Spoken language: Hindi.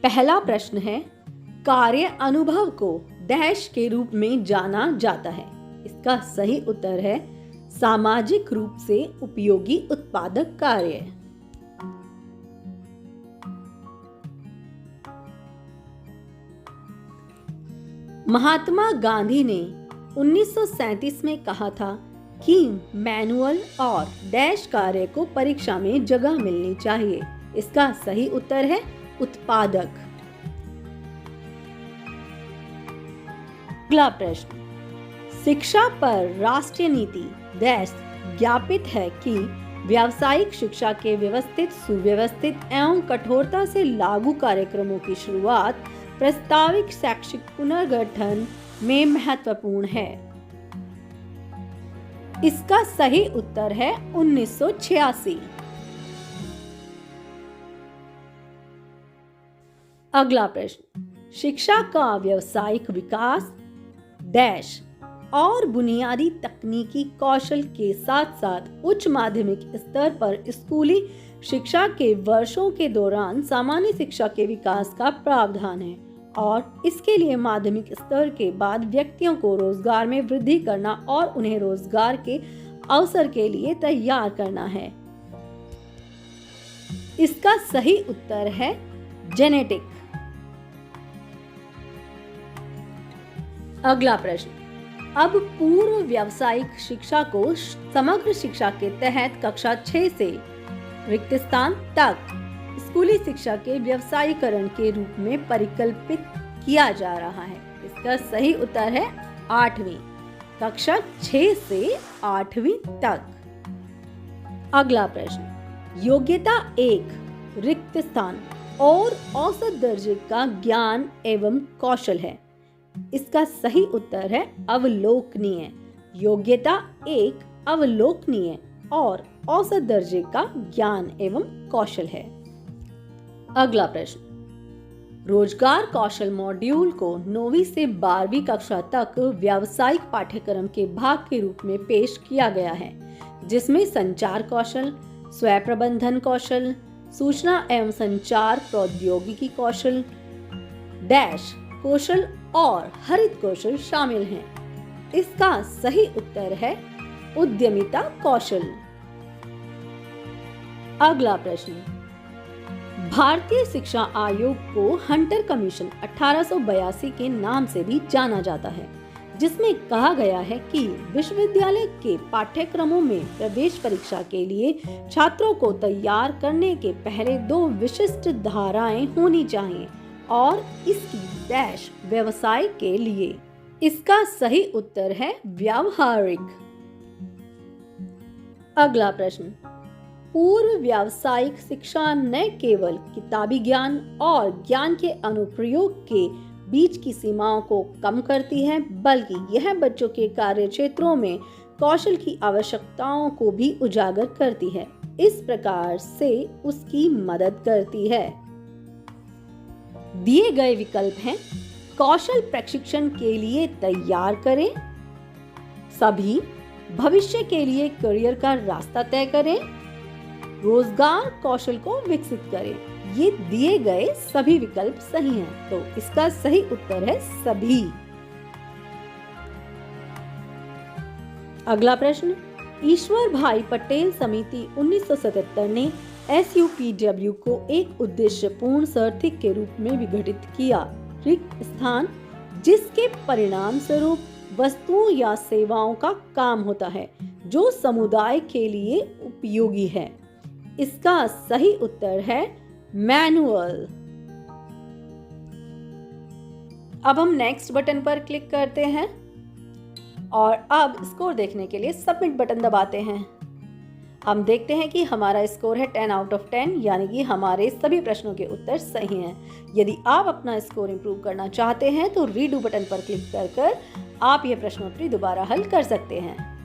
पहला प्रश्न है, कार्य अनुभव को डैश के रूप में जाना जाता है। इसका सही उत्तर है सामाजिक रूप से उपयोगी उत्पादक कार्य। महात्मा गांधी ने 1937 में कहा था कि मैनुअल और डैश कार्य को परीक्षा में जगह मिलनी चाहिए। इसका सही उत्तर है उत्पादक। अगला प्रश्न, शिक्षा पर राष्ट्रीय नीति डैश ज्ञापित है कि व्यावसायिक शिक्षा के व्यवस्थित, सुव्यवस्थित एवं कठोरता से लागू कार्यक्रमों की शुरुआत प्रस्तावित शैक्षिक पुनर्गठन में महत्वपूर्ण है। इसका सही उत्तर है 1986। अगला प्रश्न, शिक्षा का व्यावसायिक विकास डैश और बुनियादी तकनीकी कौशल के साथ साथ उच्च माध्यमिक स्तर पर स्कूली शिक्षा के वर्षों के दौरान सामान्य शिक्षा के विकास का प्रावधान है और इसके लिए माध्यमिक स्तर के बाद व्यक्तियों को रोजगार में वृद्धि करना और उन्हें रोजगार के अवसर के लिए तैयार करना है। इसका सही उत्तर है जेनेटिक। अगला प्रश्न, अब पूर्व व्यावसायिक शिक्षा को समग्र शिक्षा के तहत कक्षा 6 से रिक्त स्थान तक स्कूली शिक्षा के व्यवसायीकरण के रूप में परिकल्पित किया जा रहा है। इसका सही उत्तर है 8वीं, कक्षा 6 से 8वीं तक। अगला प्रश्न, योग्यता 1 रिक्त स्थान और औसत दर्जे का ज्ञान एवं कौशल है। इसका सही उत्तर है अवलोकनीय। योग्यता 1 अवलोकनीय और औसत दर्जे का ज्ञान एवं कौशल है। अगला प्रश्न, रोजगार कौशल मॉड्यूल को 9वीं से 12वीं कक्षा तक व्यावसायिक पाठ्यक्रम के भाग के रूप में पेश किया गया है, जिसमें संचार कौशल, स्वयं प्रबंधन कौशल, सूचना एवं संचार प्रौद्योगिकी कौशल, डैश कौशल और हरित कौशल शामिल हैं। इसका सही उत्तर है उद्यमिता कौशल। अगला प्रश्न, भारतीय शिक्षा आयोग को हंटर कमीशन 1882 के नाम से भी जाना जाता है, जिसमें कहा गया है कि विश्वविद्यालय के पाठ्यक्रमों में प्रवेश परीक्षा के लिए छात्रों को तैयार करने के पहले 2 विशिष्ट धाराएं होनी चाहिए और इसकी डैश व्यवसाय के लिए। इसका सही उत्तर है व्यावहारिक। अगला प्रश्न, पूर्व व्यावसायिक शिक्षा न केवल किताबी ज्ञान और ज्ञान के अनुप्रयोग के बीच की सीमाओं को कम करती है, बल्कि यह बच्चों के कार्य क्षेत्रों में कौशल की आवश्यकताओं को भी उजागर करती है। इस प्रकार से उसकी मदद करती है। दिए गए विकल्प हैं, कौशल प्रशिक्षण के लिए तैयार करें, सभी, भविष्य के लिए करियर का रास्ता तय करें, रोजगार कौशल को विकसित करें। ये दिए गए सभी विकल्प सही हैं, तो इसका सही उत्तर है सभी। अगला प्रश्न, ईश्वर भाई पटेल समिति 1977 ने SUPW को एक उद्देश्यपूर्ण सर्थिक के रूप में विघटित किया। रिक्त स्थान जिसके परिणाम स्वरूप वस्तुओं या सेवाओं का काम होता है जो समुदाय के लिए उपयोगी है। इसका सही उत्तर है मैनुअल। अब हम नेक्स्ट बटन पर क्लिक करते हैं और अब स्कोर देखने के लिए सबमिट बटन दबाते हैं। हम देखते हैं कि हमारा स्कोर है 10 आउट ऑफ 10, यानी कि हमारे सभी प्रश्नों के उत्तर सही हैं। यदि आप अपना स्कोर इंप्रूव करना चाहते हैं तो रीडू बटन पर क्लिक कर आप यह प्रश्नोत्तरी दोबारा हल कर सकते हैं।